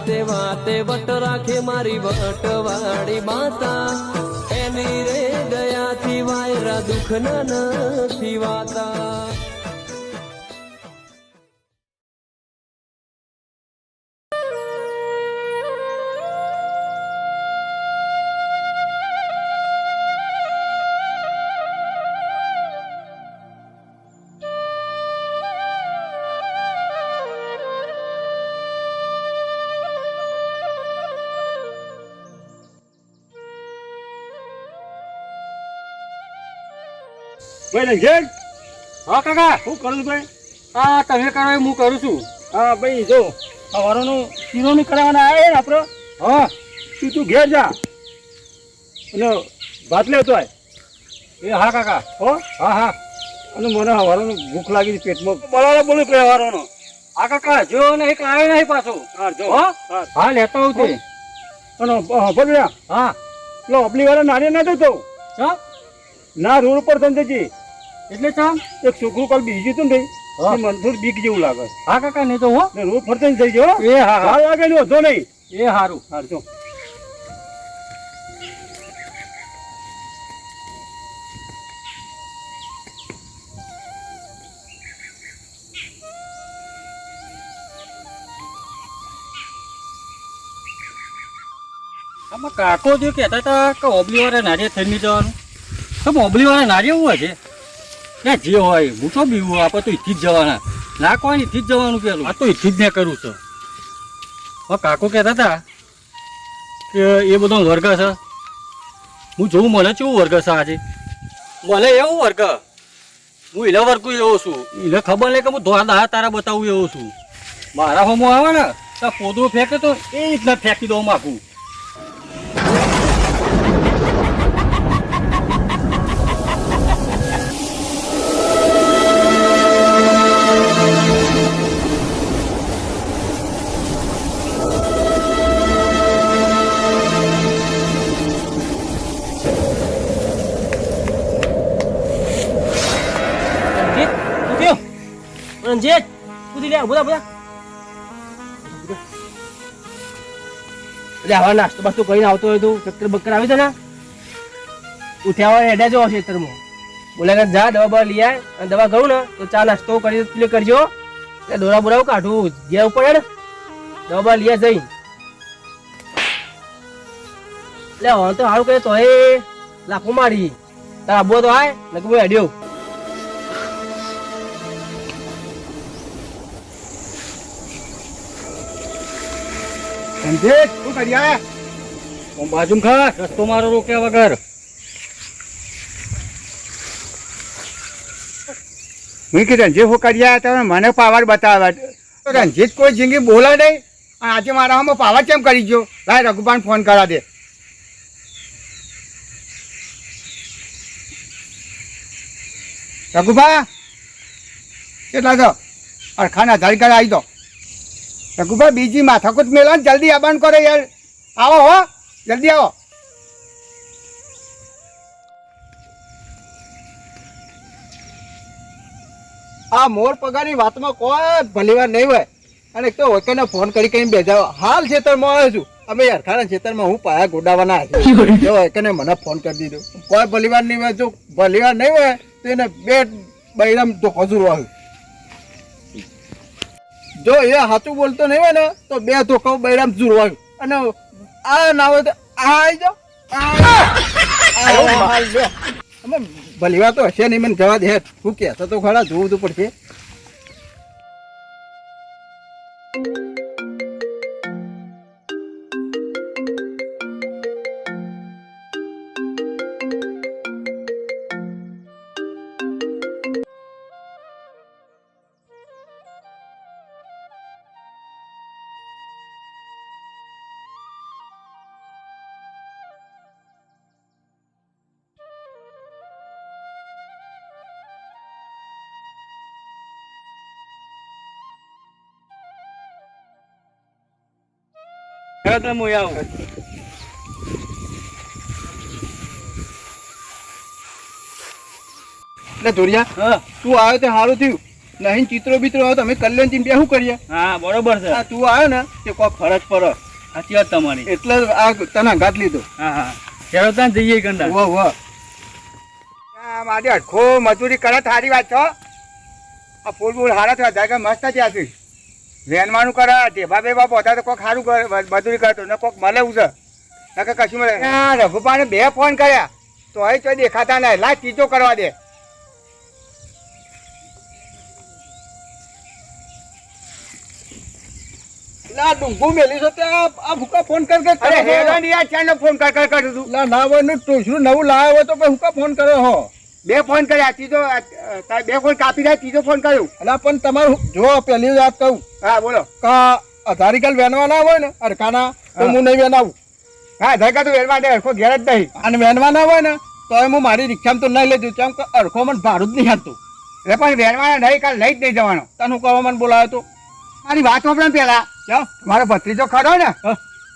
વાતે વાતે વટ રાખે મારી વટવાળી માતા એની રે દયાથી વાયરા દુઃખ નથી વાતા ભાઈ રંજન, હા કાકા, શું કરું છું ભાઈ? હા તમે કરો એમ હું કરું છું. હા ભાઈ જો સવારનું શીરોની કરાવવાના આવે ને આપણે. હા તું ઘેર જા અને ભાત લેતો આય. એ હા કાકા. હો હા હા અને મને સવારનું ભૂખ લાગી છે પેટમાં. બોલાવો બોલું કે સવારનો. હા કાકા જો નહીં આવે નહીં પાછો. હા જો હો હા હા લેતો આવું તે. અને બોલ્યા હા પેલો અપલી વાળા નાની ના થતો ચા ના રોડ ઉપર સંજયજી એટલે ચા એક છોકરું કાલ બીજું હતું ને હા. મને થોડું બીક જેવું લાગે હા કાકા નહીં તો હો ને રોડ ફરતા થઈ ગયો. એ હા હા વાર લાગે ને વધો નહીં. એ સારું. હા જો આમાં કાકો જો કહેતા હતા કે ઓબલી વાળા નારિયેળ થઈને જવાનું. તો ઓબલી વાળા નારિયેળ એવું હશે ને જે હોય હું તો બીવું આપણે તો ઈથી જ જવાના. ના કોઈ ઈથી જ જવાનું પેલું આ તો ઈથી જ ને કરું છું. હવે કાકો કહેતા હતા કે એ બધો વર્ગ છે. હું જોઉં મને કેવું વર્ગ છે આજે. મને એવું વર્ગ હું એના વર્ગું એવો છું. એને ખબર નહીં કે હું દા તારા બતાવું એવો છું. મારા હોમો આવે ને તો પોદરું ફેંકે તો એ રીતના ફેંકી દઉં માગું. રંજીત કૂદી લે બોલા બોલા એટલે આવા નાસ્તો બાસ્તો કરીને આવતો હોય તો ચક્કર બક્કર આવી છે ને ઉઠ્યા હોય એડા જો ખેતરમાં બોલે કે જા દવા બવા લઈ આય અને દવા કહું ને તો ચા નાસ્તો કરી પેલે કરજો એટલે દોરા બોરાવું કાઢું ગયા ઉપર ને દવા બવા લઈ જઈ એટલે હવે તો સારું કહે તો એ લાફો મારી તારા આબો તો આય ને કે ભાઈ અડ્યો રંજન શું કરી આયા? બાજુ ખા રસ્તો મારો રોક્યા વગર. મેં કીધું રંજીત શું કરી આયા? તમે મને પાવર બતાવ્યા. રંજીત કોઈ જિંદગી બોલે નહીં. આજે મારા આમાં પાવર કેમ કરી ગયો? લાય રઘુબાન ફોન કરા દે. રઘુભા કેટલા છો? અરખાના આધાર કાર્ડ આવી દો. રઘુભા બીજી માથાકૂટ મેળા જલ્દી આબાન કરો યાર. આવો હો જલ્દી આવો. આ મોર પગારની વાતમાં કોઈ ભલીવાર નહીં હોય. અને એક તો વકીલને ફોન કરી કઈ બેજાવો. હાલ ખેતરમાં આવ્યો છું. અમે અરખાના ખેતરમાં હું પાયા ગોડાવાના જો વકીલને મને ફોન કરી દીધો. કોઈ ભલીવાર નહીં હોય. જો ભલીવાર નહીં હોય તો એને બે બૈરામ ધોકો જુરો આવ્યું. જો એ સાચું બોલતો નહીં હોય ને તો બે ધોકા બૈરામ જુરવાયું. અને આ ના હોય તો આ આવી જાઓ. અમે ભલીવાર તો હશે નહીં. મને જવા દે. શું કહેતો તો ખરા જોવું તો પડશે. હું આવું. એટલે ધોરિયા હા તું આવ્યો તે સારું થયું. નહીં ચિત્રો બિત્રો હોય તમે કલ્યાણજી બે શું કરીએ? હા બરોબર છે. આ તું આવ્યો ને તે કોઈ ફરજ પડે સાચી વાત તમારી. એટલે આ તને ઘાટ લીધો. હા હા ચાલો ત્યાં જઈએ ગંડા. વાહ મારી અડખો મજૂરી કરે સારી વાત છો. આ ફૂલ ફૂલ હારા થયા જાય મસ્ત ત્યાંથી વેનવાનું કરે ઢેબા બેબા પોતા તો કોઈક સારું મજૂરી કરતો ને કોઈક મળે છે નકર કશું મળે. રઘુપાને 2 ફોન કર્યા તો હવે ચોઈ દેખાતા નહીં. લાય ત્રીજો કરવા દે. ના ડુંગુ મેલી છે તે આ ભૂકા ફોન કર કર અરે કરે હેરાન યાર ચાનો ફોન કર તું. લા ના હોય ને ટોસરું નવું લાવ્યો હોય તો પછી ભૂકા ફોન કરે હો. 2 ફોન કર્યા ત્રીજો 2 ફોન કાપી જાય ત્રીજો ફોન કર્યો. એટલે પણ તમારું જો પહેલી વાત કહું હા બોલો. કા અધારિકલ વેનવા ના હોય ને અરખાના તો હું નહીં વેનાવું. હા ધરકા તું વેરવા દે અડખો ઘેર જ નહીં. અને વેનવા ના હોય ને તો હું મારી રિક્ષામાં તો નહીં લઈ દઉં કેમ કે અરખો મને ભાડું જ નહીં હાલતું. એટલે પણ વેરવાના નહીં કાલ લઈ જ નહીં જવાનો. તને હું કરવા મને બોલાવ્યો તો મારી વાત વાપરે પેલા ક્યાં? મારો ભત્રીજો ખરો ને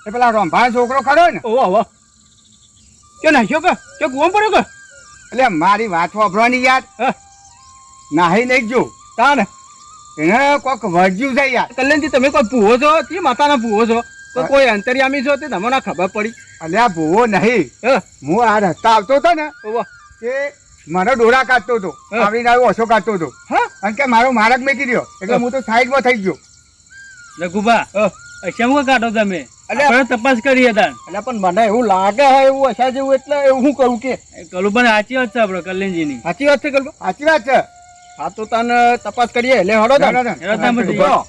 એ પેલા રંભાનો છોકરો ખરો ને ઓહો વાહ કે નાખ્યો કે ગુમ પડ્યો કે એટલે મારી વાત વાપરવાની યાર નાહી નહીં જો તાને એને કોક વર્જ્યું છે યાર. કલ્યાણજી તમે કોઈ ભૂવો છો તે માતાના ભૂવો છો તો કોઈ અંતર્યામી છો તે તમને ખબર પડી. અલ્યા ભૂવો નહીં હું આ રસ્તા આવતો હતો ને ઓહો કે મારો ડોરા કાઢતો હતો આવડીને આવ્યો ઓછો કાઢતો હતો હા અને કે મારો માર્ગ મેકી દ્યો એટલે હું તો સાઈડમાં થઈ ગયો. રઘુબા શેમ કાઢો તમે? અલ્યા. આપણે તપાસ કરીએ તાન. એટલે પણ મને એવું લાગે હે એવું અશા જેવું એટલે એવું હું કરું કે કલું પણ સાચી વાત છે આપણે કલ્યાણજીની. સાચી વાત છે કલ્પા. સાચી વાત છે. હા તો તને તપાસ કરીએ એટલે હડો હેડો તાન. હેડો તાન પછી. બોલો.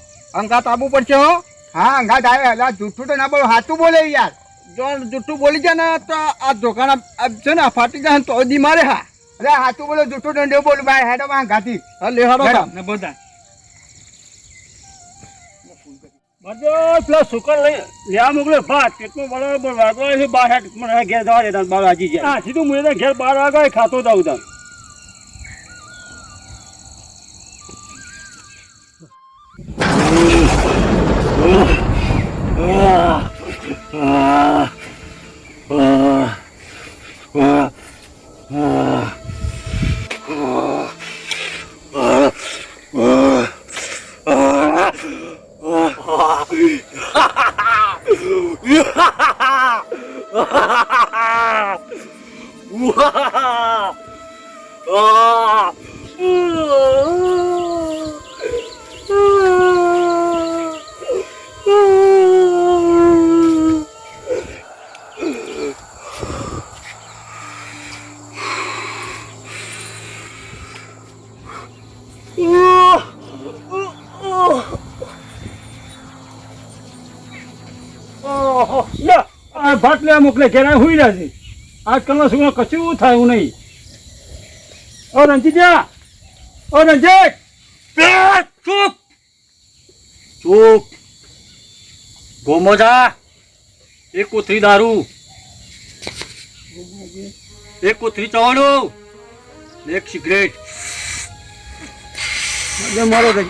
અંગાત આવવું પડશે હો. હા અંગાત આવે એટલે જૂઠું તો ના બોલો સાચું બોલે યાર. જો જુઠ્ઠું બોલી જાય ને તો આ દુકાન છે ને આ ફાટી જાય ને તો દી મારે હા. અરે સાચું બોલો જૂઠું તો નહીં બોલું ભાઈ હેડો માં ગાતી. હા લે હડો તાન. ને બોલતા. પેલા સુકર લઈ લેવા મોકલ્યો ભાત કેટલું બરાબર વાગવા છે 12 મને ઘેર જવા દેતા 12 વાગી જાય. હા સીધું મને ઘેર 12 વાગે ખાતો જાઉં તાર. ભાત લેવા મોકલે ઘેર હુઈ રહ્યા છે. આજકાલના છોકરા કશું થાય નહીં. ઓ રંજીત્યા ઓ રંજીત ચૂપ ચૂપ. ગોમોજા એક કોથળી દારૂ, એક કોથળી ચવાણું, એક સિગરેટ. મારો ગઈ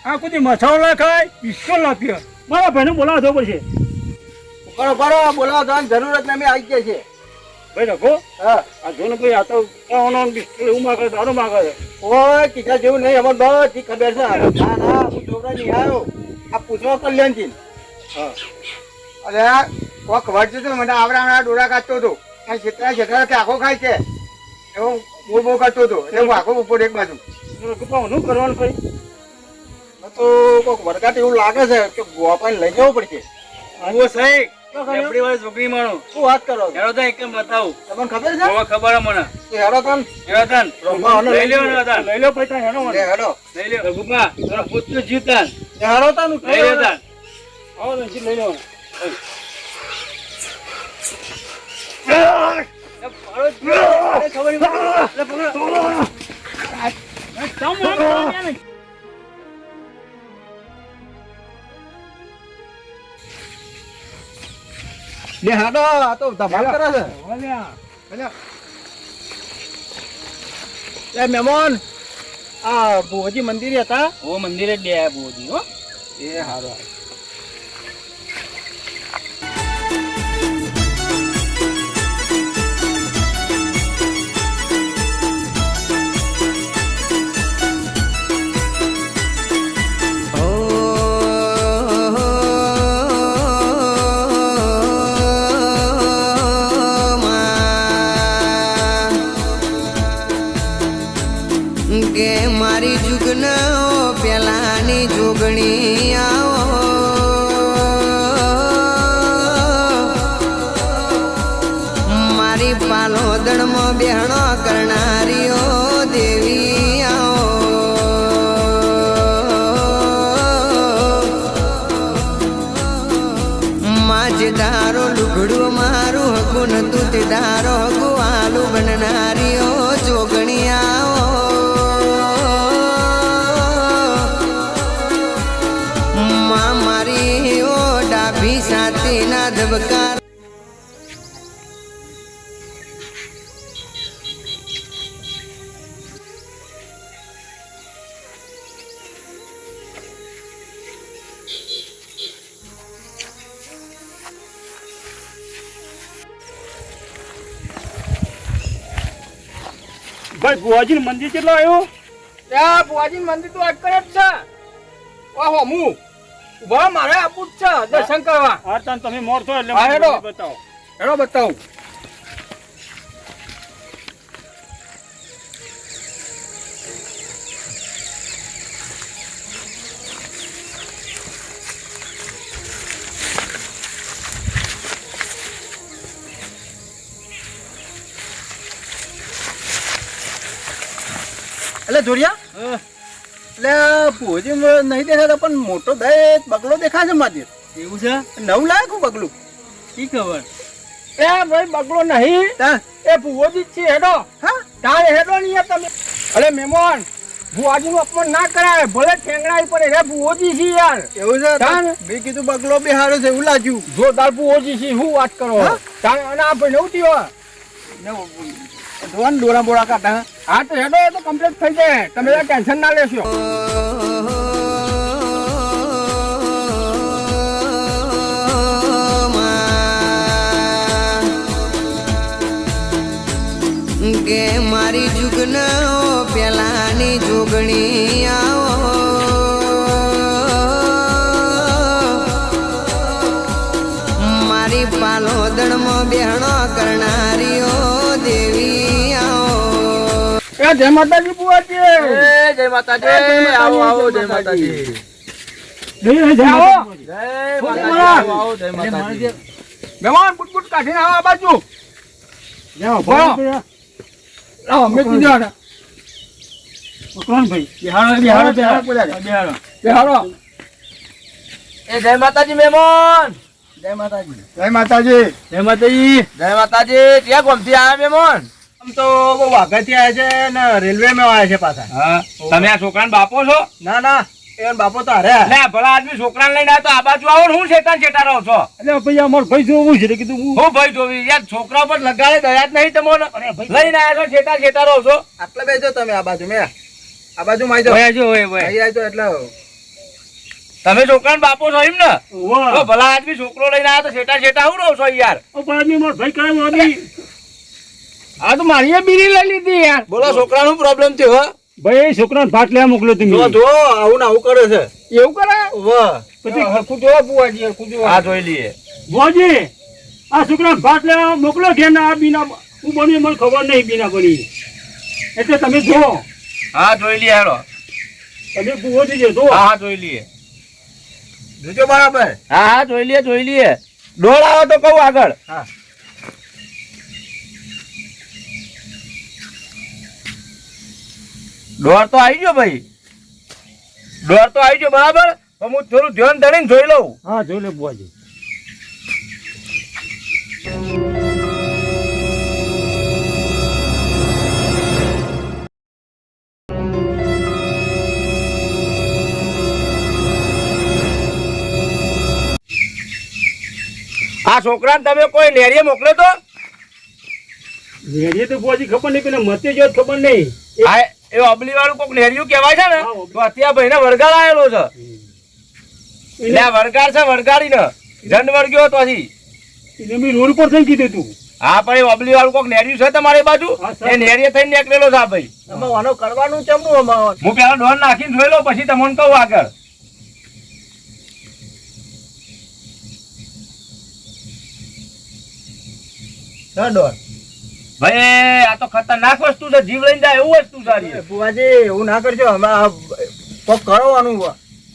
આ કોઈ મસાલો ના ખાય પિસ્તોલ ના પીએ. મારા ભાઈને બોલાવવા જવું પડશે. બરોબર બોલાવો તો જરૂરત નહીં આવી જાય છે. ભાઈ રખો હા આ જો ને ભાઈ આ તો પિસ્તોલ એવું માગે દારૂ માગે છે. ઓય કીધા જેવું નહીં અમારે બધી ખબર છે. ના ના હું છોકરા નહીં આવ્યો આ પૂછવા કલ્યાણજી. અરે કોક વર્જ્યું તો મને આવડા ડોરા કાઢતો હતો અને છેતરા કે આખો ખાય છે એવું બહુ કરતો હતો એટલે હું આખો ઉપર એક બાજુ. શું કરવાનું ભાઈ? તો કોક વરગાટ એવું લાગે છે કે ગોપાઈને લઈ જવું પડશે. આવો સહી લેપડી વાળી છોકરી માણો. શું વાત કરો છો? હેડો તાન એકદમ બતાવું. તમને ખબર છે? હવે ખબર હે મને. તો હેડો તમ હેડો તાન. લઈ લ્યો ને તાન. લઈ લો ભાઈ તાર હેડો મને. હેડો લઈ લ્યો. રઘુબા તારા પૂછતું જીવતાન. હેડો તમ લઈ લ્યો તાન. આવો રંજીત લઈ લો. લે હેડો આ તો ધમાલ કરે છે. એ મહેમાન આ ભુવજી મંદિરે હતા. ઓ મંદિરે જ બે બોજી હો. એ હારો પેલાની જોગણી આવો મારી પાલોદણમાં બેહણો કરનારીઓ દેવી આવો માજે દારો લુગડું મારું હકું નતું તે દારો હકું આલુ બનનારીઓ જોગણી આવો માં મારી ઓ ડાભી સાથેના ધબકાર ભાઈ બુઆજી મંદિર કેટલો આવ્યો? ત્યાં બુવાજી મંદિર તો અટકર જ છે. ઓહો હું ઉભા મારે આપવું જ છે દર્શન કરવા. હા તાન તમે મોર છો એટલે હા, મને હેડો. બતાવો. હેડો બતાવું. એટલે જોડિયા હા, એટલે ભુવોજી નહીં દેખાતા પણ મોટો દહેજ બગલો દેખાય છે મારી એવું છે? નવું લાયક બગલું શી ખબર? એ ભાઈ બગલો નહીં, તા એ ભુવોજી જ છે. હેડો હા તારે હેડો નહીં યાર તમે. અરે મહેમાન ભુવાજીનું અપમાન ના કરાય. ભલે ઠેંગડાઈ પડે રે ભુવોજી છે યાર. એવું છે તાન. મેં કીધું બગલો બી હારો છે એવું લાગ્યું જોરદાર ભુવોજી છે. શું વાત કરો? હા? તારે અને આ ભાઈ નવું થયો. ધોવાનું ડોરા બોરા કાઢા હા તો હેડો એ તો કમ્પ્લીટ થઈ જાય. તમે ટેન્શન ના લેશો. કે મારી જુગના પેલાની જોગણી આવો મારી પાલોદણમાં બેહણો કરનારીઓ દેવી આવો એ જય માતાજી ભુવાજી. જય માતાજી આવો આવો જય માતાજી આવો. જય માતાજી મહેમાન બુટ કાઢીને આવો આ બાજુ. જાઓ, બોલો. બોલો. લાવો મેં કીધું હાડે. કોણ ભાઈ? બિહારો, બિહારો, બિહારો. બિહારો. બિહારો. બેહાડો. એ જય માતાજી મહેમાન જય માતાજી જય માતાજી. જય માતાજી. જય માતાજી ક્યાં ગોમથી આવ્યા મહેમાન આમ તો બહુ વાઘાથી આવ્યા છે ને રેલવે માં આવ્યા છે પાછા હા, તમે આ છોકરાનો બાપો છો? ના ના એ બાપો તો હારે લે, ભલા આદમી છોકરાને લઈને આવ્યો તો આ બાજુ આવો ને હું શેતાન રહો છો? એટલે ભાઈ અમાર ભાઈ જોવું છે એટલે કીધું હું. હું ભાઈ જોવી યાર, છોકરા પર લગાડે દયા જ નહીં તમને. લઈને આવ્યા છો શેતાન રહો છો? આટલે બેસો તમે આ બાજુ મેં આ બાજુ માં આવી ભાઈ જો, ભાઈ, ભાઈ. જાઓ આવી જાઓ એટલે તમે છોકરાનો બાપો છો એમ ને? વાહ. તો ભલા આદમી છોકરો લઈને આવ્યો તો શેતા હું રહો છો યાર? આ તો મારી બીડી લઈ લીધી યાર. બોલો, છોકરાનો પ્રોબ્લેમ થયો? હો? ભાઈ છોકરાને ભાત લેવા મોકલ્યો તમે. જો જો આવું ને આવું કરે છે એવું કરે? વાહ પછી હરખું જોવો બુવાજી, હરખું જોવો. આ જોઈ લઈએ. બુવાજી, આ છોકરાને ભાત લેવા મોકલો કે ના? આ બીના હું બની મને ખબર નહીં બીના બની. એટલે તમે જો, હા, જોઈ લઈએ હેડો. તમે બુવાજી જે જો. હા, જોઈ લઈએ. જોજો બરાબર હા, હા, જોઈ લઈએ, જોઈ લઈએ. ડોળ આવે તો કહું આગળ. હા ડોળ તો આવી ગયો ભાઈ, ડોળ તો આવી ગયો બરાબર. તો હું થોડું ધ્યાન ધરીને જોઈ લઉં. હા જોઈ લે બુવાજી. આ છોકરાને તમે કોઈ નેરીએ મોકલ્યો તો? એ તો બુવાજી ખબર નહીં, પેલા મતે જો ખબર નહીં. આ એ અબલી વાળું કોક નેરિયું કહેવાય છે ને? હા, અબલી. તો અત્યારે ભાઈને વળગાડ આવેલો છે. એટલે આ વળગાડ છે, વળગાડીને જંડ વળગ્યો તો હજી. એને મેં રોડ પર થઈ કીધું તું. હા, પણ એ અબલી વાળું કોક નેરિયું છે તમારી બાજુ? હા, સર. એ નેરીએ થઈને નીકળેલો છે આ ભાઈ. તમે વાનો કરવાનું ચમનું અમાર હું પેલા ડોન નાખીને જોઈ લઉં, પછી તમને કહું આગળ. ડોર ભાઈ આ તો ખતરનાક વસ્તુ છે, જીવ લઈને જાય એવું વસ્તુ છે. બુવાજી એવું ના કરજો અમે કોક કરવાનું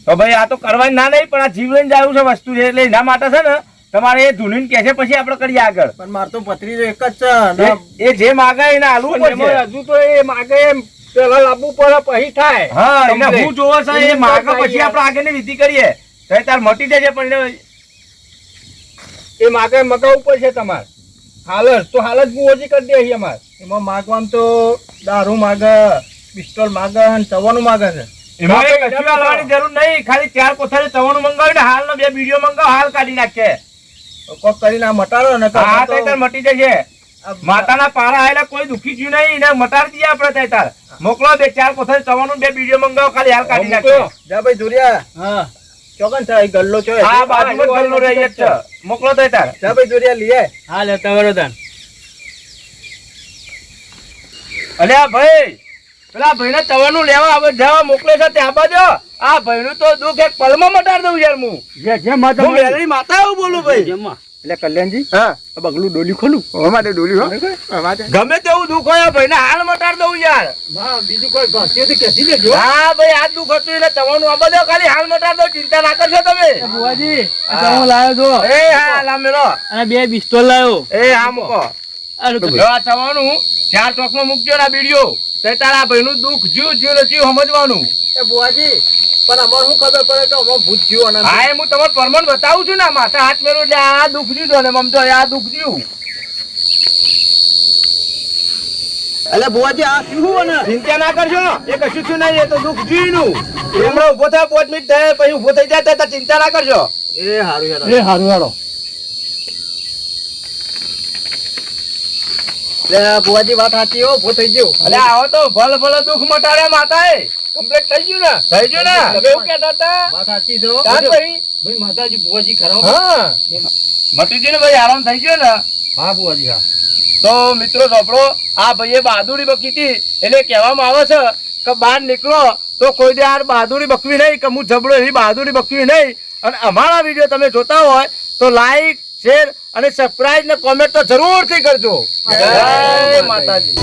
તો ભાઈ આ તો કરવાની ના નહીં, પણ આ જીવ લઈને જાવું છે વસ્તુ છે, એટલે એના માટે છે ને તમારે એ ધૂનીને કહે છે, પછી આપણે કરીએ આગળ. પણ માર તો પત્રીજો એક જ છે એ જે માગે એને આલવું પણ પડશે. એમાં હજુ તો એ માગે એમ પેલા લાવવું પડે પછી થાય. હા, એને Complete. હું જોવો છે એ એની માગે વાત પછી થાય આપણે આગળની વિધિ કરીએ તો તાર મટી જશે. પણ એ માગે મગાવવું પડશે તમારે. હાલ જ બુઓજી કરી દે છે અમારે. એમાં માગવામાં તો દારૂ માગે, પિસ્તોલ માગે અને તવાનું માગે છે. એમાં એ કશું આલવાની જરૂર નહીં, ખાલી 4 કોથળી તવાનું મંગાવીને હાલનો 2 વિડીયો મંગાવો, હાલ કાઢી નાખે. કોક કરીને આ મટાડો ને હા તો તાર મટી જશે. માતાના પારા આયેલા કોઈ દુખી ગયું નહીં, એને મટાડી દઈએ આપણે. તાર મોકલો 2-4 કોથળી તવાનું 2 વિડીયો મંગાવો, ખાલી હાલ કાઢી નાખે. જા ભાઈ જોરિયા. હા ચોકન છે ગલ્લો છો. હા, બાજુમાં જ ગલ્લો રહી જ છે. મોકલો તો તાર. જા ભાઈ જોરિયા લીએ. હા લેતા વરોદાન. અલ્યા ભાઈ, પેલા ભાઈને તવાનું લેવા આવે જવા મોકલે છે ત્યાં બાજુ. આ ભાઈનું તો દુઃખ એક પલમાં મટાડી દઉં યાર હું. હું મેલડી માતા એવું બોલું ભાઈ. એટલે કલ્યાણજી હા, બગલું ડોલી ખોલું. ઓ માટે ડોલી હો. ગમે તેવું દુઃખ હોય આ ભાઈને હાલ મટાડી દઉં યાર. હા બીજું કોઈ ઘાટી હતી કેસી લેજો. હા ભાઈ, આ દુઃખ હતું એટલે તવાનું આ બધો ખાલી હાલ મટાડી દઉં, ચિંતા ના કરશો તમે. બુઆજી હું લાવ્યો છો એ હા લામેલો. અને 2 પિસ્તોલ લાવ્યો. એ હા મૂકો. જો આ તવાનું 4 ચોકમાં મૂકજો ને આ વિડીયો. તો તારા ભાઈનું દુઃખ જીવ સમજવાનું. એ બુઆજી પણ અમાર શું ખબર પડે કે અમાર ભૂત જીવ અને હા, એ હું તમારે પરમાન બતાવું છું ને. માથા હાથ મેળવું એટલે આ દુઃખ જીવ ને મમતો આ દુઃખ જીવ. એટલે બુઆજી આ શું અને ચિંતા ના કરશો, એ કશું છું નહીં, એ તો દુઃખ જીવનું. હમણાં ઉભો થાય 5 મિનિટ થાય પછી ઉભો થઈ જાય તો ચિંતા ના કરશો. એ હારું યાર. એ હારું હાલો. એટલે બુઆજી વાત સાચી હો, ભૂત થઈ ગયો. એટલે આવો તો ભલે દુઃખ મટાડ્યા માતાએ. કમ્પ્લીટ થઈ ગયું ને. થઈ ગયું ને. તમે એવું કહેતા હતા. વાત સાચી છે. તાર ભાઈ ભાઈ માતાજી બુઆજી ખરાબ. હા મટી ગયું ને ભાઈ, આરામ થઈ ગયો ને. હા બુઆજી હા. તો મિત્રો સાંભળો, આ ભાઈએ બહાદુરી બકી હતી એટલે કહેવામાં આવે છે કે બહાર નીકળો તો કોઈ દે આ બહાદુરી બકવી નહીં, કે હું જબડો એવી બહાદુરી બકવી નહીં. અને અમારા વિડીયો તમે જોતા હોય તો લાઈક, શેર અને સબસ્ક્રાઇબ ને કોમેન્ટ તો જરૂરથી કરજો. જય માતાજી.